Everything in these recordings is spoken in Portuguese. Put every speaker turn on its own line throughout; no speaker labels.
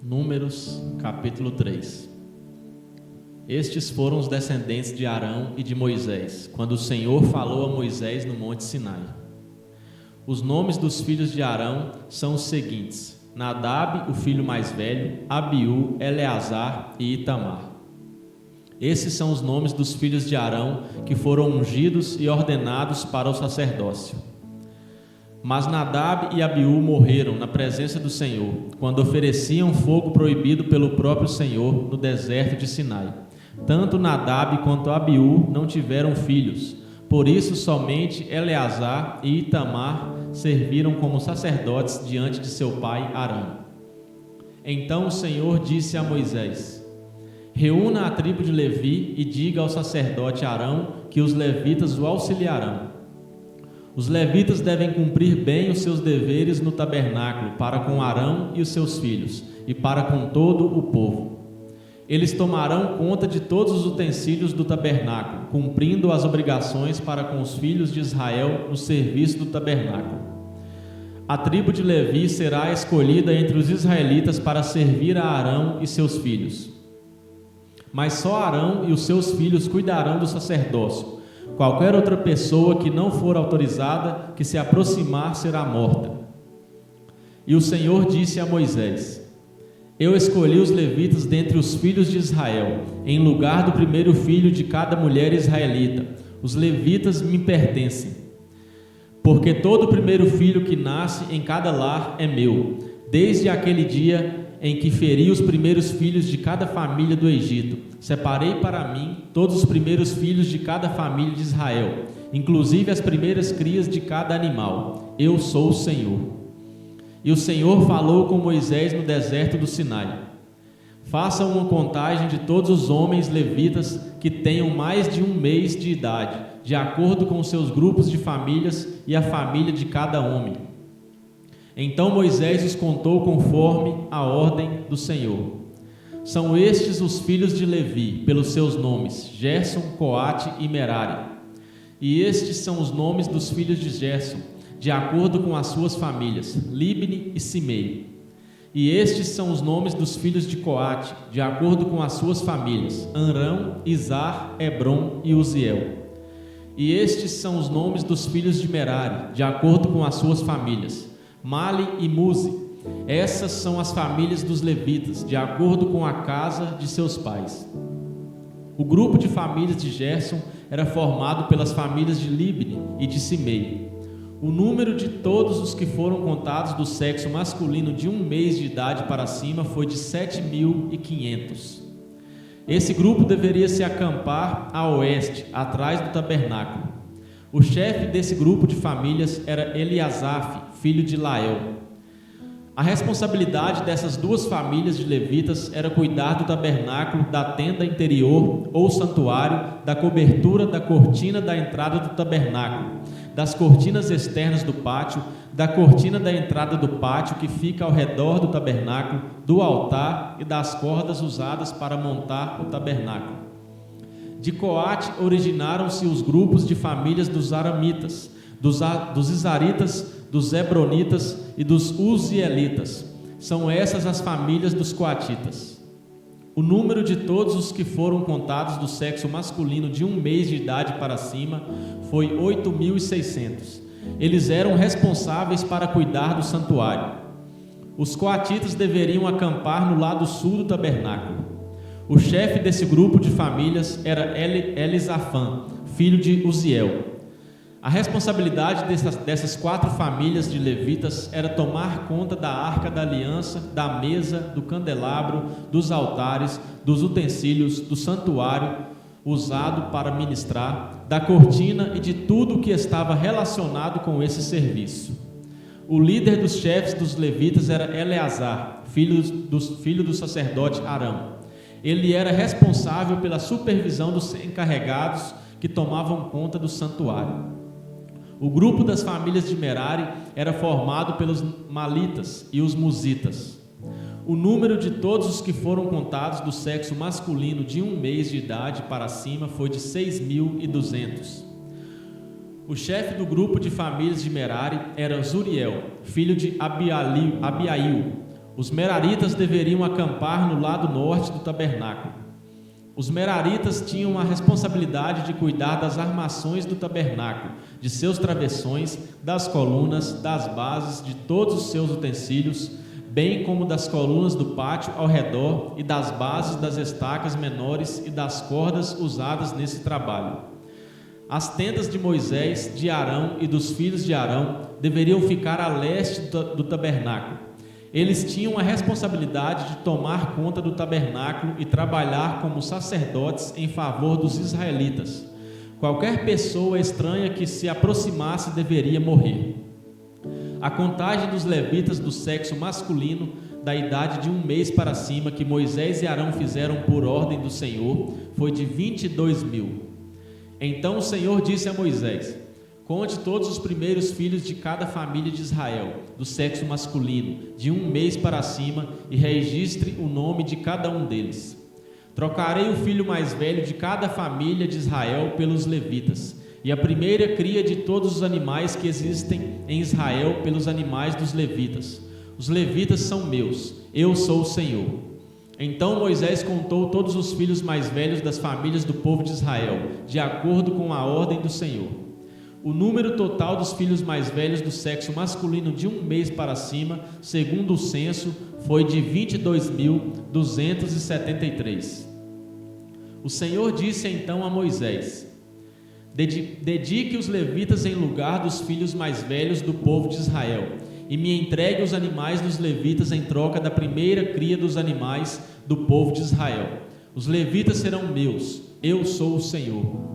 Números, capítulo 3. Estes foram os descendentes de Arão e de Moisés, quando o Senhor falou a Moisés no monte Sinai. Os nomes dos filhos de Arão são os seguintes: Nadab, o filho mais velho, Abiú, Eleazar e Itamar. Esses são os nomes dos filhos de Arão que foram ungidos e ordenados para o sacerdócio. Mas Nadab e Abiú morreram na presença do Senhor, quando ofereciam fogo proibido pelo próprio Senhor no deserto de Sinai. Tanto Nadab quanto Abiú não tiveram filhos, por isso somente Eleazar e Itamar serviram como sacerdotes diante de seu pai Arão. Então o Senhor disse a Moisés: reúna a tribo de Levi e diga ao sacerdote Arão que os levitas o auxiliarão. Os levitas devem cumprir bem os seus deveres no tabernáculo para com Arão e os seus filhos e para com todo o povo. Eles tomarão conta de todos os utensílios do tabernáculo, cumprindo as obrigações para com os filhos de Israel no serviço do tabernáculo. A tribo de Levi será escolhida entre os israelitas para servir a Arão e seus filhos. Mas só Arão e os seus filhos cuidarão do sacerdócio. Qualquer outra pessoa que não for autorizada que se aproximar será morta. E o Senhor disse a Moisés: eu escolhi os levitas dentre os filhos de Israel, em lugar do primeiro filho de cada mulher israelita. Os levitas me pertencem. Porque todo primeiro filho que nasce em cada lar é meu, desde aquele dia em que feri os primeiros filhos de cada família do Egito. Separei para mim todos os primeiros filhos de cada família de Israel, inclusive as primeiras crias de cada animal. Eu sou o Senhor. E o Senhor falou com Moisés no deserto do Sinai: faça uma contagem de todos os homens levitas que tenham mais de um mês de idade, de acordo com seus grupos de famílias e a família de cada homem. Então Moisés os contou conforme a ordem do Senhor. São estes os filhos de Levi, pelos seus nomes: Gerson, Coate e Merari. E estes são os nomes dos filhos de Gerson, de acordo com as suas famílias: Libni e Simei. E estes são os nomes dos filhos de Coate, de acordo com as suas famílias: Amram, Izar, Hebron e Uziel. E estes são os nomes dos filhos de Merari, de acordo com as suas famílias: Mali e Muzi. Essas são as famílias dos levitas, de acordo com a casa de seus pais. O grupo de famílias de Gerson era formado pelas famílias de Libni e de Simei. O número de todos os que foram contados do sexo masculino de um mês de idade para cima foi de 7.500. Esse grupo deveria se acampar a oeste, atrás do tabernáculo. O chefe desse grupo de famílias era Eliasaf, filho de Lael. A responsabilidade dessas duas famílias de levitas era cuidar do tabernáculo, da tenda interior ou santuário, da cobertura da cortina da entrada do tabernáculo, das cortinas externas do pátio, da cortina da entrada do pátio que fica ao redor do tabernáculo, do altar e das cordas usadas para montar o tabernáculo. De Coate originaram-se os grupos de famílias dos aramitas, dos isaritas, dos hebronitas e dos uzielitas. São essas as famílias dos coatitas. O número de todos os que foram contados do sexo masculino de um mês de idade para cima foi 8.600. Eles eram responsáveis para cuidar do santuário. Os coatitas deveriam acampar no lado sul do tabernáculo. O chefe desse grupo de famílias era Elisafã, filho de Uziel. A responsabilidade dessas quatro famílias de levitas era tomar conta da arca da aliança, da mesa, do candelabro, dos altares, dos utensílios, do santuário usado para ministrar, da cortina e de tudo o que estava relacionado com esse serviço. O líder dos chefes dos levitas era Eleazar, filho do sacerdote Arão. Ele era responsável pela supervisão dos encarregados que tomavam conta do santuário. O grupo das famílias de Merari era formado pelos malitas e os muzitas. O número de todos os que foram contados do sexo masculino de um mês de idade para cima foi de 6.200. O chefe do grupo de famílias de Merari era Zuriel, filho de Abiail. Os meraritas deveriam acampar no lado norte do tabernáculo. Os meraritas tinham a responsabilidade de cuidar das armações do tabernáculo, de seus travessões, das colunas, das bases, de todos os seus utensílios, bem como das colunas do pátio ao redor e das bases das estacas menores e das cordas usadas nesse trabalho. As tendas de Moisés, de Arão e dos filhos de Arão deveriam ficar a leste do tabernáculo. Eles tinham a responsabilidade de tomar conta do tabernáculo e trabalhar como sacerdotes em favor dos israelitas. Qualquer pessoa estranha que se aproximasse deveria morrer. A contagem dos levitas do sexo masculino, da idade de 1 mês para cima, que Moisés e Arão fizeram por ordem do Senhor, foi de 22.000. Então o Senhor disse a Moisés: conte todos os primeiros filhos de cada família de Israel, do sexo masculino, de 1 mês para cima, e registre o nome de cada um deles. Trocarei o filho mais velho de cada família de Israel pelos levitas, e a primeira cria de todos os animais que existem em Israel pelos animais dos levitas. Os levitas são meus, eu sou o Senhor. Então Moisés contou todos os filhos mais velhos das famílias do povo de Israel, de acordo com a ordem do Senhor. O número total dos filhos mais velhos do sexo masculino de 1 mês para cima, segundo o censo, foi de 22.273. O Senhor disse então a Moisés: dedique os levitas em lugar dos filhos mais velhos do povo de Israel, e me entregue os animais dos levitas em troca da primeira cria dos animais do povo de Israel. Os levitas serão meus, eu sou o Senhor.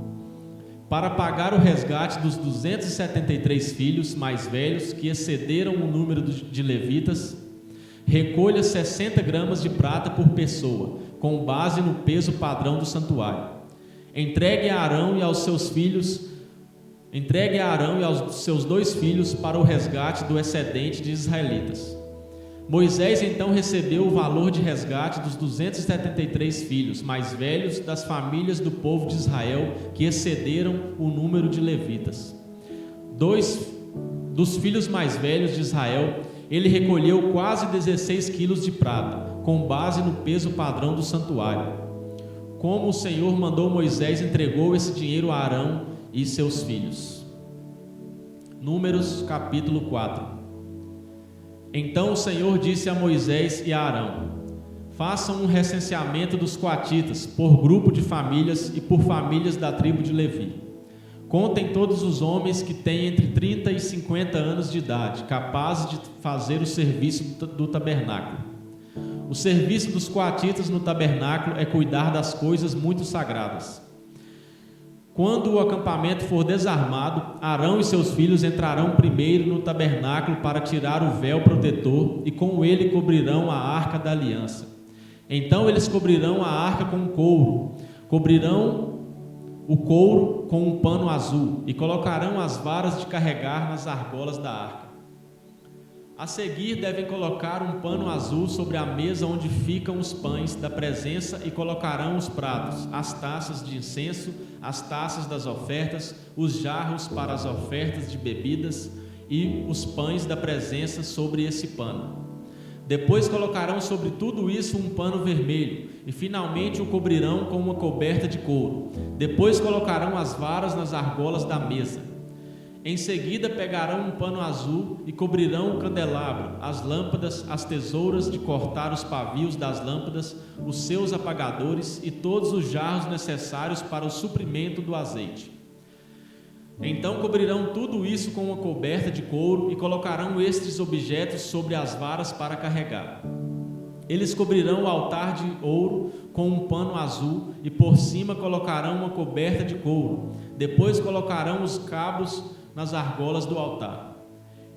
Para pagar o resgate dos 273 filhos mais velhos que excederam o número de levitas, recolha 60 gramas de prata por pessoa, com base no peso padrão do santuário. Entregue a Arão e aos seus 2 filhos para o resgate do excedente de israelitas. Moisés então recebeu o valor de resgate dos 273 filhos mais velhos das famílias do povo de Israel que excederam o número de levitas. 2 dos filhos mais velhos de Israel, ele recolheu quase 16 quilos de prata, com base no peso padrão do santuário. Como o Senhor mandou Moisés, entregou esse dinheiro a Arão e seus filhos. Números capítulo 4. Então o Senhor disse a Moisés e a Arão: façam um recenseamento dos coatitas por grupo de famílias e por famílias da tribo de Levi. Contem todos os homens que têm entre 30 e 50 anos de idade, capazes de fazer o serviço do tabernáculo. O serviço dos coatitas no tabernáculo é cuidar das coisas muito sagradas. Quando o acampamento for desarmado, Arão e seus filhos entrarão primeiro no tabernáculo para tirar o véu protetor e com ele cobrirão a arca da aliança. Então eles cobrirão a arca com couro, cobrirão o couro com um pano azul e colocarão as varas de carregar nas argolas da arca. A seguir devem colocar um pano azul sobre a mesa onde ficam os pães da presença e colocarão os pratos, as taças de incenso, as taças das ofertas, os jarros para as ofertas de bebidas e os pães da presença sobre esse pano. Depois colocarão sobre tudo isso um pano vermelho e finalmente o cobrirão com uma coberta de couro. Depois colocarão as varas nas argolas da mesa. Em seguida pegarão um pano azul e cobrirão o candelabro, as lâmpadas, as tesouras de cortar os pavios das lâmpadas, os seus apagadores e todos os jarros necessários para o suprimento do azeite. Então cobrirão tudo isso com uma coberta de couro e colocarão estes objetos sobre as varas para carregar. Eles cobrirão o altar de ouro com um pano azul e por cima colocarão uma coberta de couro. Depois colocarão os cabos nas argolas do altar.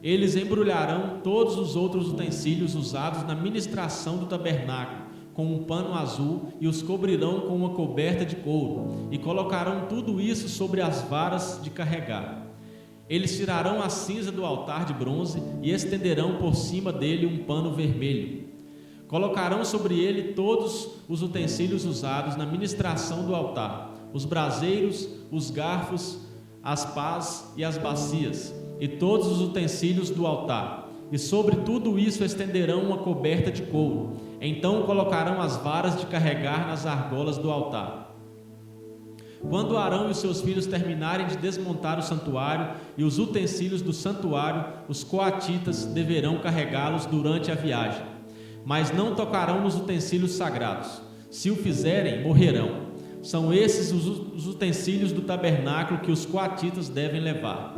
Eles embrulharão todos os outros utensílios usados na ministração do tabernáculo com um pano azul e os cobrirão com uma coberta de couro e colocarão tudo isso sobre as varas de carregar. Eles tirarão a cinza do altar de bronze e estenderão por cima dele um pano vermelho. Colocarão sobre ele todos os utensílios usados na ministração do altar, os braseiros, os garfos, as pás e as bacias, e todos os utensílios do altar. e sobre tudo isso estenderão uma coberta de couro. Então colocarão as varas de carregar nas argolas do altar. Quando Arão e os seus filhos terminarem de desmontar o santuário e os utensílios do santuário, os coatitas deverão carregá-los durante a viagem, mas não tocarão nos utensílios sagrados. Se o fizerem, morrerão. São esses os utensílios do tabernáculo que os coatitas devem levar.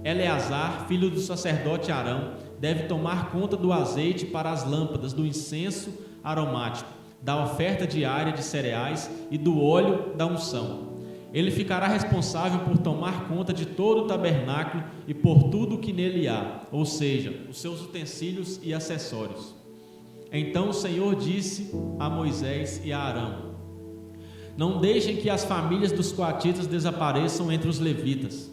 Eleazar, filho do sacerdote Arão, deve tomar conta do azeite para as lâmpadas, do incenso aromático, da oferta diária de cereais e do óleo da unção. Ele ficará responsável por tomar conta de todo o tabernáculo e por tudo o que nele há, ou seja, os seus utensílios e acessórios. Então o Senhor disse a Moisés e a Arão: não deixem que as famílias dos coatitas desapareçam entre os levitas.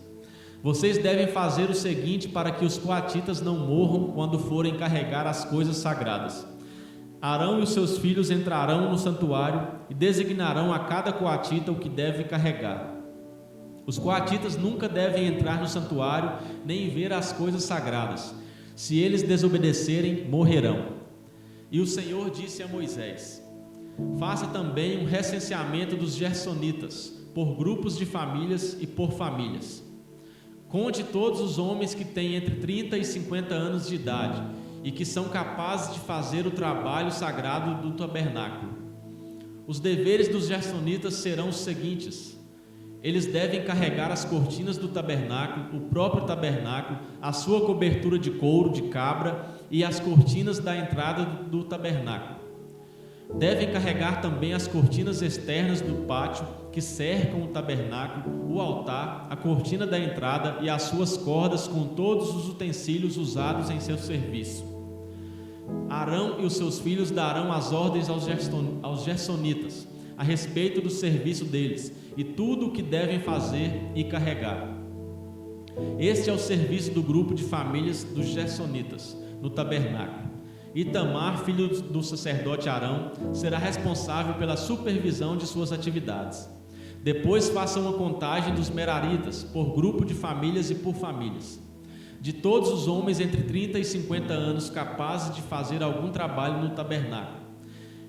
Vocês devem fazer o seguinte para que os coatitas não morram quando forem carregar as coisas sagradas. Arão e os seus filhos entrarão no santuário e designarão a cada coatita o que deve carregar. Os coatitas nunca devem entrar no santuário nem ver as coisas sagradas. Se eles desobedecerem, morrerão. E o Senhor disse a Moisés: faça também um recenseamento dos gersonitas, por grupos de famílias e por famílias. Conte todos os homens que têm entre 30 e 50 anos de idade e que são capazes de fazer o trabalho sagrado do tabernáculo. Os deveres dos gersonitas serão os seguintes: eles devem carregar as cortinas do tabernáculo, o próprio tabernáculo, a sua cobertura de couro de cabra e as cortinas da entrada do tabernáculo. Devem carregar também as cortinas externas do pátio que cercam o tabernáculo, o altar, a cortina da entrada e as suas cordas com todos os utensílios usados em seu serviço. Arão e os seus filhos darão as ordens aos gersonitas a respeito do serviço deles e tudo o que devem fazer e carregar. Este é o serviço do grupo de famílias dos gersonitas no tabernáculo. Itamar, filho do sacerdote Arão, será responsável pela supervisão de suas atividades. Depois faça uma contagem dos meraritas, por grupo de famílias e por famílias. De todos os homens entre 30 e 50 anos capazes de fazer algum trabalho no tabernáculo.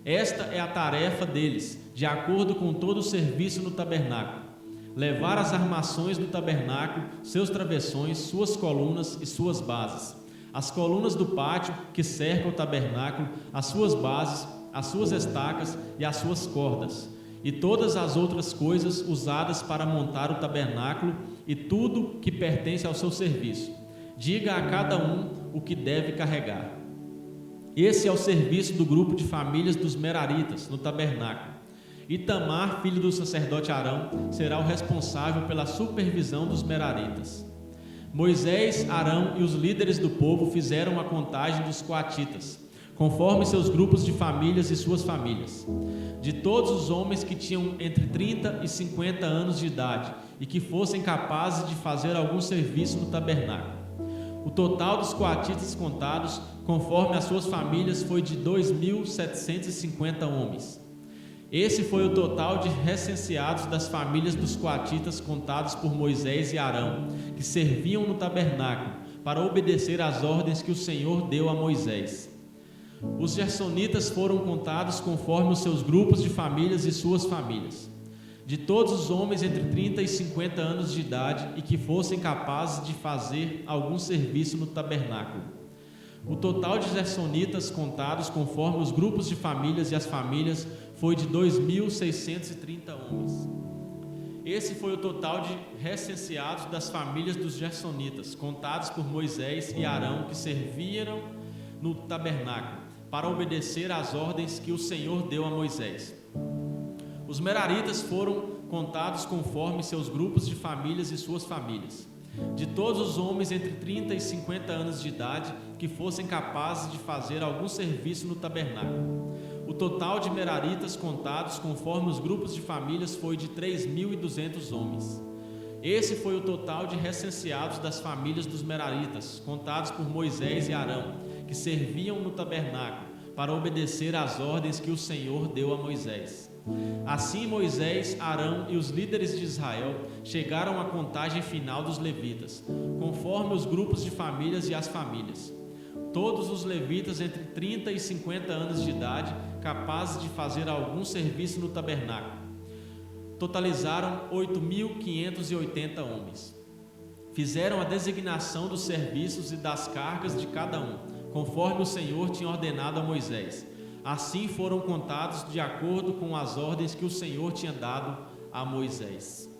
Esta é a tarefa deles, de acordo com todo o serviço no tabernáculo: levar as armações do tabernáculo, seus travessões, suas colunas e suas bases, as colunas do pátio que cercam o tabernáculo, as suas bases, as suas estacas e as suas cordas, e todas as outras coisas usadas para montar o tabernáculo e tudo que pertence ao seu serviço. Diga a cada um o que deve carregar. Esse é o serviço do grupo de famílias dos meraritas no tabernáculo. Itamar, filho do sacerdote Arão, será o responsável pela supervisão dos meraritas. Moisés, Arão e os líderes do povo fizeram a contagem dos coatitas, conforme seus grupos de famílias e suas famílias. De todos os homens que tinham entre 30 e 50 anos de idade e que fossem capazes de fazer algum serviço no tabernáculo. O total dos coatitas contados, conforme as suas famílias, foi de 2.750 homens. Esse foi o total de recenseados das famílias dos coatitas contados por Moisés e Arão, que serviam no tabernáculo, para obedecer às ordens que o Senhor deu a Moisés. Os gersonitas foram contados conforme os seus grupos de famílias e suas famílias. De todos os homens entre 30 e 50 anos de idade e que fossem capazes de fazer algum serviço no tabernáculo. O total de gersonitas contados conforme os grupos de famílias e as famílias foi de 2.630 homens. Esse foi o total de recenseados das famílias dos gersonitas, contados por Moisés e Arão, que serviram no tabernáculo, para obedecer às ordens que o Senhor deu a Moisés. Os meraritas foram contados conforme seus grupos de famílias e suas famílias. De todos os homens entre 30 e 50 anos de idade que fossem capazes de fazer algum serviço no tabernáculo. O total de meraritas contados conforme os grupos de famílias foi de 3.200 homens. Esse foi o total de recenseados das famílias dos meraritas, contados por Moisés e Arão, que serviam no tabernáculo, para obedecer às ordens que o Senhor deu a Moisés. Assim Moisés, Arão e os líderes de Israel chegaram à contagem final dos levitas, conforme os grupos de famílias e as famílias. todos os levitas entre 30 e 50 anos de idade, capazes de fazer algum serviço no tabernáculo. Totalizaram 8.580 homens. Fizeram a designação dos serviços e das cargas de cada um, conforme o Senhor tinha ordenado a Moisés. Assim foram contados de acordo com as ordens que o Senhor tinha dado a Moisés.